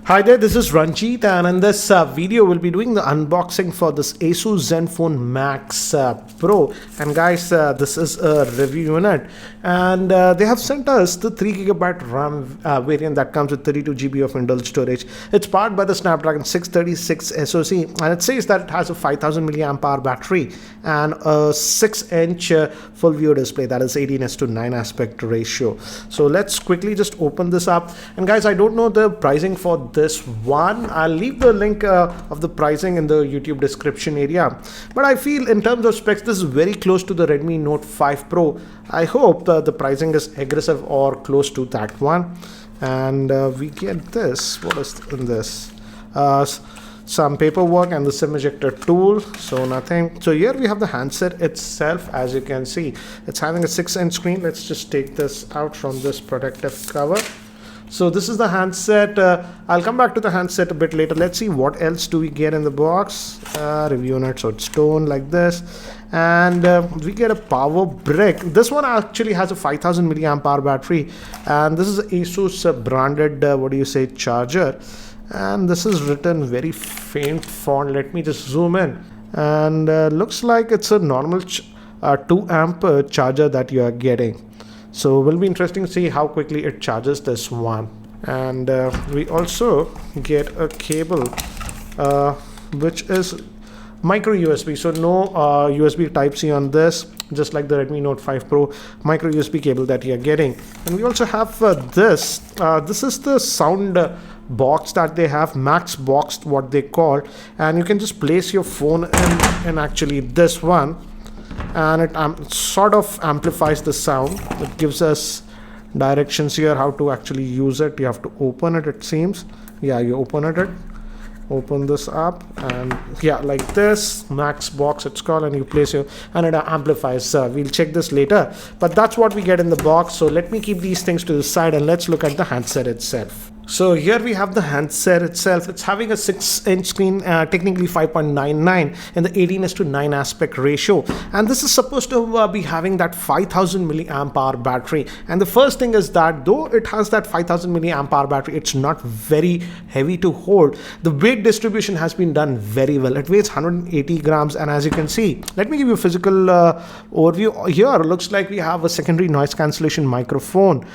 Hi there, this is Ranjit, and in this video we'll be doing the unboxing for this Asus Zenfone Max Pro. And guys, this is a review unit, and they have sent us the 3GB RAM variant that comes with 32GB of internal storage. It's powered by the Snapdragon 636 SoC, and it says that it has a 5000 mAh battery and a 6-inch full view display, that is 18:9 aspect ratio. So let's quickly just open this up. And guys, I don't know the pricing for this one. I'll leave the link of the pricing in the YouTube description area, but I feel in terms of specs this is very close to the Redmi Note 5 Pro. I hope the pricing is aggressive or close to that one. And we get this. What is in this? Some paperwork and the SIM ejector tool, so nothing. So here we have the handset itself. As you can see, it's having a 6-inch screen. Let's just take this out from this protective cover. So this is the handset. I'll come back to the handset a bit later. Let's see what else do we get in the box. Review unit, so it's stone like this, and we get a power brick. This one actually has a 5000 mAh battery, and this is Asus branded charger, and this is written very faint font. Let me just zoom in, and looks like it's a normal 2 amp charger that you are getting. So it will be interesting to see how quickly it charges this one. And we also get a cable which is micro USB, so no USB Type-C on this, just like the Redmi Note 5 Pro micro USB cable that you're getting. And we also have this is the sound box that they have, Max Box what they call, and you can just place your phone in actually this one, and it sort of amplifies the sound. It gives us directions here how to actually use it. You have to open it seems. Yeah, you open this up, and yeah, like this, Max Box it's called, and you place your, and it amplifies. We'll check this later, but that's what we get in the box. So let me keep these things to the side and let's look at the handset itself. So here we have the handset itself. It's having a 6-inch screen, technically 5.99 in the 18:9 aspect ratio, and this is supposed to be having that 5000 mAh battery. And the first thing is that though it has that 5000 mAh battery, it's not very heavy to hold. The weight distribution has been done very well. It weighs 180 grams, and as you can see, let me give you a physical overview. Here looks like we have a secondary noise cancellation microphone.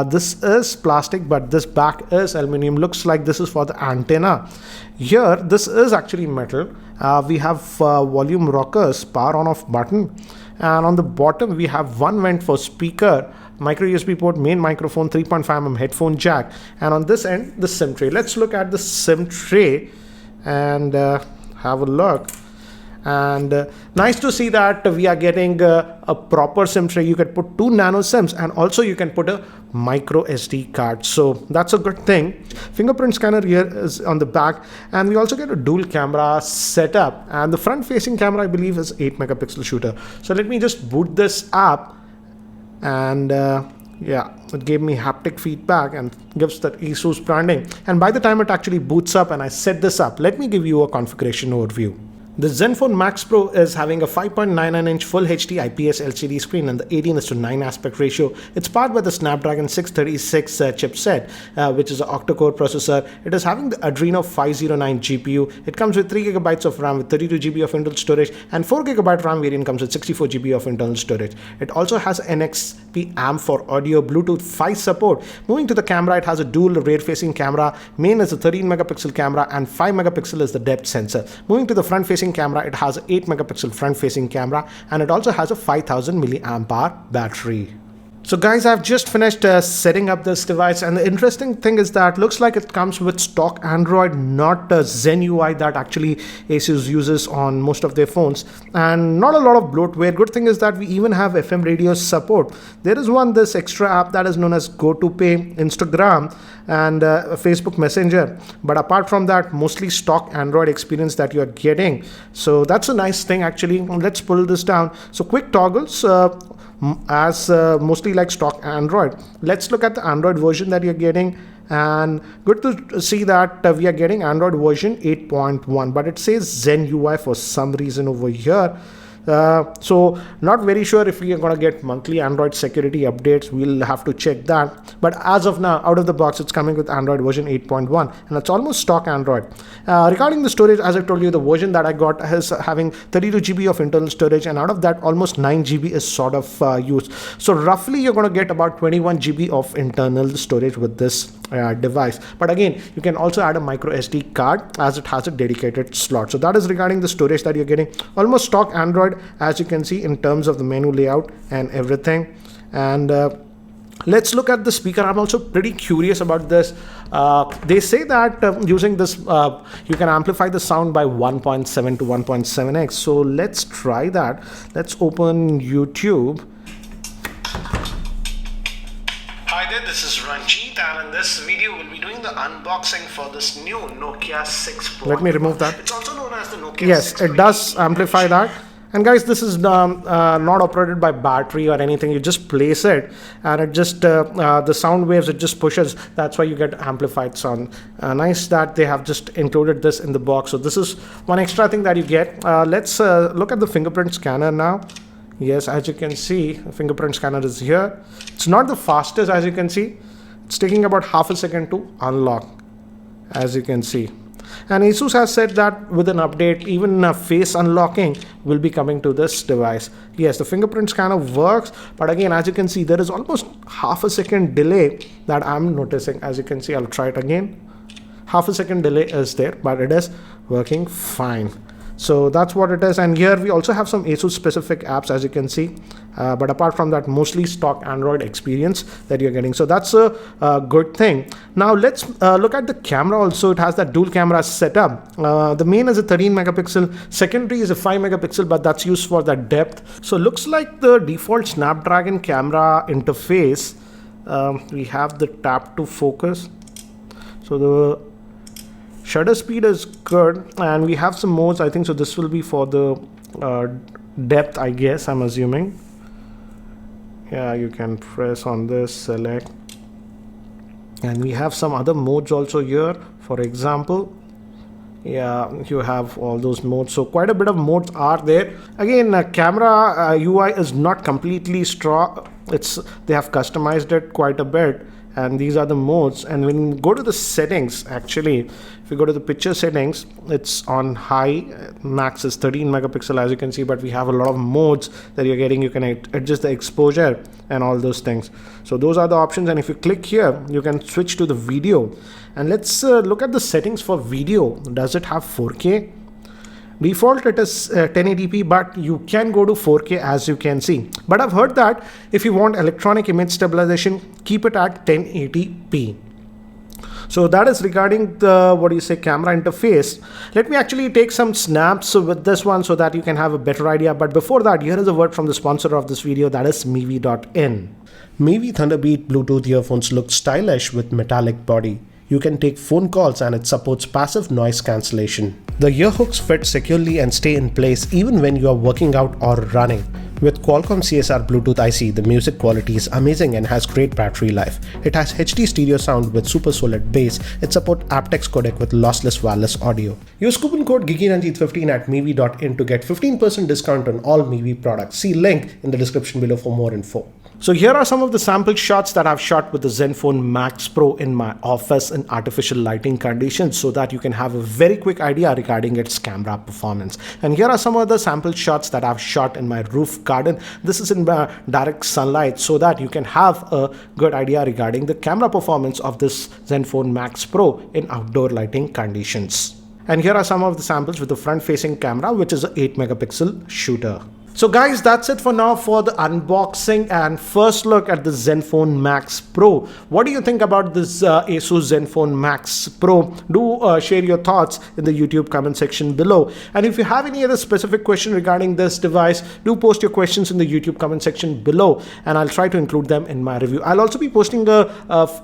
This is plastic, but this back is aluminum. Looks like this is for the antenna. Here this is actually metal. We have volume rockers, power on off button, and on the bottom we have one vent for speaker, micro USB port, main microphone, 3.5mm headphone jack, and on this end the SIM tray. Let's look at the SIM tray and have a look. And nice to see that we are getting a proper SIM tray. You can put 2 nano SIMs, and also you can put a micro SD card, so that's a good thing. Fingerprint scanner here is on the back, and we also get a dual camera setup, and the front facing camera I believe is 8 megapixel shooter. So let me just boot this up, and yeah, it gave me haptic feedback and gives that Asus branding. And by the time it actually boots up and I set this up, let me give you a configuration overview. The Zenfone Max Pro is having a 5.99-inch Full HD IPS LCD screen and the 18:9 aspect ratio. It's powered by the Snapdragon 636 chipset, which is an octa-core processor. It is having the Adreno 509 GPU. It comes with 3GB of RAM with 32GB of internal storage, and 4GB RAM variant comes with 64GB of internal storage. It also has NXP amp for audio, Bluetooth 5 support. Moving to the camera, it has a dual rear-facing camera. Main is a 13 megapixel camera, and 5 megapixel is the depth sensor. Moving to the front-facing camera, it has an 8 megapixel front facing camera, and it also has a 5000 mAh battery. So guys, I've just finished setting up this device, and the interesting thing is that looks like it comes with stock Android, not Zen UI that actually Asus uses on most of their phones, and not a lot of bloatware. Good thing is that we even have FM radio support. There is this extra app that is known as GoToPay, Instagram, and Facebook Messenger, but apart from that, mostly stock Android experience that you are getting. So that's a nice thing actually. Let's pull this down. So quick toggles, as mostly like stock Android. Let's look at the Android version that you're getting, and good to see that we are getting Android version 8.1, but it says Zen UI for some reason over here. So not very sure if we are going to get monthly Android security updates. We'll have to check that. But as of now, out of the box, it's coming with Android version 8.1, and it's almost stock Android. Regarding the storage, as I told you, the version that I got is having 32 GB of internal storage, and out of that, almost 9 GB is sort of used. So roughly, you're going to get about 21 GB of internal storage with this device. But again, you can also add a micro SD card as it has a dedicated slot. So that is regarding the storage that you're getting. Almost stock Android, as you can see in terms of the menu layout and everything. And let's look at the speaker. I'm also pretty curious about this. They say that using this, you can amplify the sound by 1.7 to 1.7x. So let's try that. Let's open YouTube. Hi there, this is Ranjit, and in this video we'll be doing the unboxing for this new Nokia 6 Pro. Let me remove that. It's also known as the Nokia 6. Yes, it does amplify that. And guys, this is not operated by battery or anything. You just place it, and it just the sound waves it just pushes. That's why you get amplified sound. Nice that they have just included this in the box. So this is one extra thing that you get. Let's look at the fingerprint scanner now. Yes, as you can see, the fingerprint scanner is here. It's not the fastest, as you can see. It's taking about half a second to unlock, as you can see. And Asus has said that with an update, even face unlocking will be coming to this device. Yes, the fingerprint scanner works, but again, as you can see, there is almost half a second delay that I'm noticing. As you can see, I'll try it again. Half a second delay is there, but it is working fine. So that's what it is. And here we also have some Asus specific apps, as you can see. But apart from that, mostly stock Android experience that you're getting. So that's a good thing. Now let's look at the camera also. It has that dual camera setup. The main is a 13 megapixel. Secondary is a 5 megapixel, but that's used for that depth. So looks like the default Snapdragon camera interface. We have the tap to focus. So the shutter speed is good, and we have some modes, I think. So this will be for the depth, I guess, I'm assuming. Yeah, you can press on this, select, and we have some other modes also here. For example, yeah, you have all those modes. So quite a bit of modes are there. Again, camera UI is not completely strong. They have customized it quite a bit. And these are the modes. And when you go to the settings, actually, if you go to the picture settings, it's on high. Max is 13 megapixel, as you can see, but we have a lot of modes that you're getting. You can adjust the exposure and all those things. So those are the options. And if you click here, you can switch to the video. And let's look at the settings for video. Does it have 4K? Default it is 1080p, but you can go to 4K, as you can see. But I've heard that if you want electronic image stabilization, keep it at 1080p. So that is regarding the camera interface. Let me actually take some snaps with this one so that you can have a better idea. But before that, here is a word from the sponsor of this video, that is Mevi.in. Mevi Thunderbeat Bluetooth earphones look stylish with metallic body. You can take phone calls, and it supports passive noise cancellation. The earhooks fit securely and stay in place even when you are working out or running. With Qualcomm CSR Bluetooth IC, the music quality is amazing and has great battery life. It has HD stereo sound with super solid bass. It supports aptX codec with lossless wireless audio. Use coupon code Geekyranjit15 at Mevi.in to get 15% discount on all Mevi products. See link in the description below for more info. So here are some of the sample shots that I've shot with the Zenfone Max Pro in my office in artificial lighting conditions, so that you can have a very quick idea regarding its camera performance. And here are some of the sample shots that I've shot in my roof garden. This is in direct sunlight, so that you can have a good idea regarding the camera performance of this Zenfone Max Pro in outdoor lighting conditions. And here are some of the samples with the front facing camera, which is an 8 megapixel shooter. So guys, that's it for now for the unboxing and first look at the Zenfone Max Pro. What do you think about this Asus Zenfone Max Pro? Do share your thoughts in the YouTube comment section below. And if you have any other specific question regarding this device, do post your questions in the YouTube comment section below, and I'll try to include them in my review. I'll also be posting a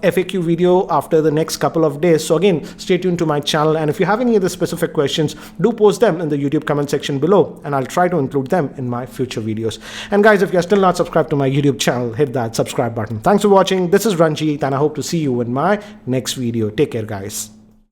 FAQ video after the next couple of days. So again, stay tuned to my channel. And if you have any other specific questions, do post them in the YouTube comment section below, and I'll try to include them in my future videos. And guys, if you're still not subscribed to my YouTube channel, hit that subscribe button. Thanks for watching. This is Ranjit, and I hope to see you in my next video. Take care, guys.